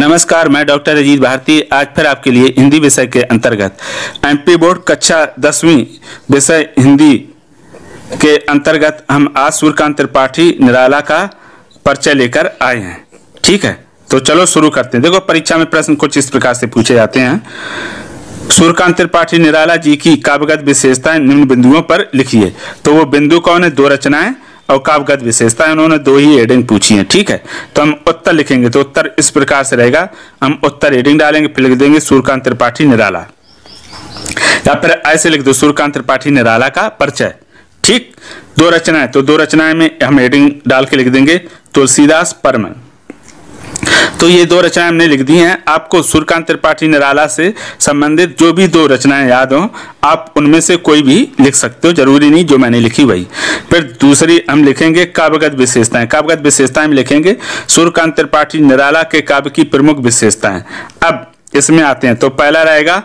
नमस्कार, मैं डॉक्टर अजीत भारती आज फिर आपके लिए हिंदी विषय के अंतर्गत एमपी बोर्ड कक्षा 10वीं विषय हिंदी के अंतर्गत हम आज सूर्यकांत त्रिपाठी निराला का परिचय लेकर आए हैं। ठीक है, तो चलो शुरू करते हैं। देखो, परीक्षा में प्रश्न कुछ इस प्रकार से पूछे जाते हैं। सूर्यकांत त्रिपाठी निराला जी की काव्यगत विशेषताएं निम्न बिंदुओं पर लिखिए। तो वो बिंदु कौन है? दो रचनाएं और काव्यगत विशेषताएं, उन्होंने दो ही हेडिंग पूछी हैं। ठीक है, तो हम उत्तर लिखेंगे। तो उत्तर इस प्रकार से रहेगा, हम उत्तर हेडिंग डालेंगे, फिर लिख देंगे सूर्यकांत त्रिपाठी निराला, या फिर ऐसे लिख दो सूर्यकांत त्रिपाठी निराला का परिचय। ठीक, दो रचनाएं, तो दो रचनाएं में हम हेडिंग डाल के लिख देंगे तुलसीदास परमल। तो ये दो रचनाएं हमने लिख दी हैं। आपको सूर्यकांत त्रिपाठी निराला से संबंधित जो भी दो रचनाएं याद हो, आप उनमें से कोई भी लिख सकते हो, जरूरी नहीं जो मैंने लिखी वही। फिर दूसरी हम लिखेंगे काव्यगत विशेषताएं। काव्यगत विशेषताएं में लिखेंगे सूर्यकांत त्रिपाठी निराला के काव्य की प्रमुख विशेषताएं। अब इसमें आते हैं, तो पहला रहेगा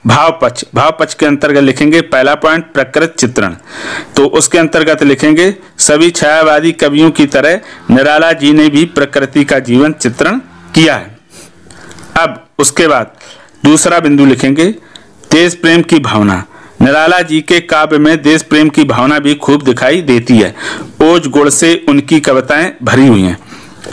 भाव पक्ष। भाव पक्ष के अंतर्गत लिखेंगे पहला पॉइंट प्रकृत चित्रण। तो उसके अंतर्गत लिखेंगे सभी छायावादी कवियों की तरह निराला जी ने भी प्रकृति का जीवन चित्रण किया है। अब उसके बाद दूसरा बिंदु लिखेंगे देश प्रेम की भावना। निराला जी के काव्य में देश प्रेम की भावना भी खूब दिखाई देती है। ओज गुण से उनकी कविताएं भरी हुई हैं।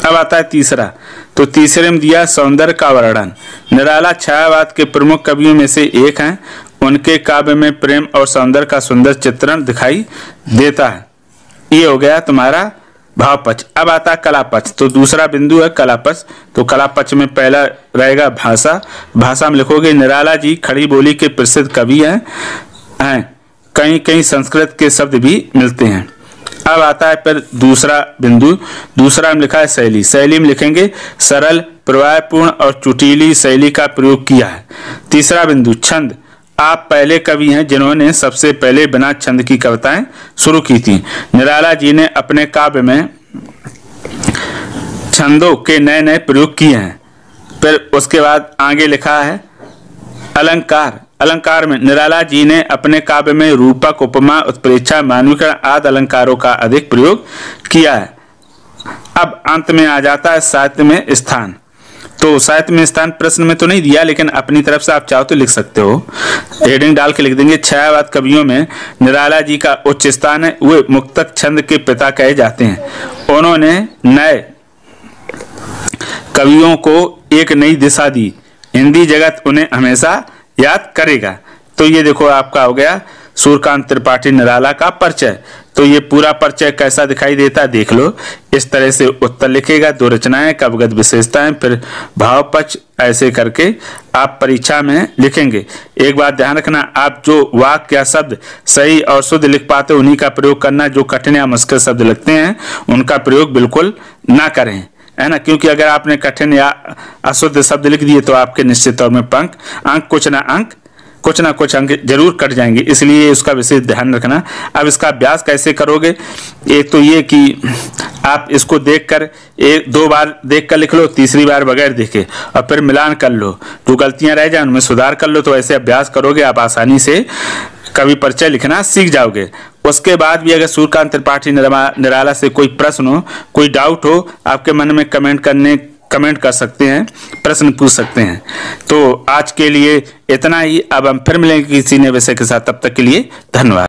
अब आता है तीसरा, तो तीसरे में दिया सौंदर्य का वर्णन। निराला छायावाद के प्रमुख कवियों में से एक हैं। उनके काव्य में प्रेम और सौंदर्य का सुंदर चित्रण दिखाई देता है। ये हो गया तुम्हारा भाव पक्ष। अब आता है कला पक्ष। तो दूसरा बिंदु है कला पक्ष। तो कला पक्ष में पहला रहेगा भाषा। भाषा में लिखोगे निराला जी खड़ी बोली के प्रसिद्ध कवि हैं। कहीं कहीं संस्कृत के शब्द भी मिलते हैं। अब आता है फिर दूसरा बिंदु। दूसरा में लिखा है शैली। शैली में लिखेंगे सरल, प्रवाहपूर्ण और चुटीली शैली का प्रयोग किया है। तीसरा बिंदु छंद। आप पहले कवि हैं जिन्होंने सबसे पहले बिना छंद की कविताएं शुरू की थी। निराला जी ने अपने काव्य में छंदों के नए नए प्रयोग किए हैं। फिर उसके बाद आगे लिखा है अलंकार। अलंकार में निराला जी ने अपने काव्य में रूपक, उपमा, उत्प्रेक्षा, मानवीकरण आदि अलंकारों का अधिक प्रयोग किया है। अब अंत में आ जाता है साहित्य में स्थान। तो साहित्य में स्थान प्रश्न में तो नहीं दिया, लेकिन अपनी तरफ से आप चाहो तो लिख सकते हो। हेडिंग डाल के लिख देंगे छायावाद कवियों में निराला जी का उच्च स्थान है। वे मुक्तक छंद के पिता कहे जाते हैं। उन्होंने नए कवियों को एक नई दिशा दी। हिंदी जगत उन्हें हमेशा याद करेगा। तो ये देखो आपका हो गया सूर्यकांत त्रिपाठी निराला का परिचय। तो ये पूरा परिचय कैसा दिखाई देता है देख लो। इस तरह से उत्तर लिखेगा, दो रचनाएं, काव्यगत विशेषताएं, फिर भाव पक्ष, ऐसे करके आप परीक्षा में लिखेंगे। एक बात ध्यान रखना, आप जो वाक्य या शब्द सही और शुद्ध लिख पाते उन्हीं का प्रयोग करना। जो कठिन या मुश्किल शब्द लगते हैं उनका प्रयोग बिल्कुल ना करें, है ना, क्योंकि अगर आपने कठिन या अशुद्ध शब्द लिख दिए तो आपके निश्चित तौर में कुछ ना कुछ अंक जरूर कट जाएंगे। इसलिए उसका विशेष ध्यान रखना। अब इसका अभ्यास कैसे करोगे? एक तो ये कि आप इसको देखकर एक दो बार देखकर लिख लो, तीसरी बार बगैर देखे, और फिर मिलान कर लो। जो गलतियां रह जाए उनमें सुधार कर लो। तो ऐसे अभ्यास करोगे आप आसानी से कवि परिचय लिखना सीख जाओगे। उसके बाद भी अगर सूर्यकांत त्रिपाठी निराला से कोई प्रश्न हो, कोई डाउट हो आपके मन में, कमेंट कर सकते हैं, प्रश्न पूछ सकते हैं। तो आज के लिए इतना ही। अब हम फिर मिलेंगे किसी नए विषय के साथ। तब तक के लिए धन्यवाद।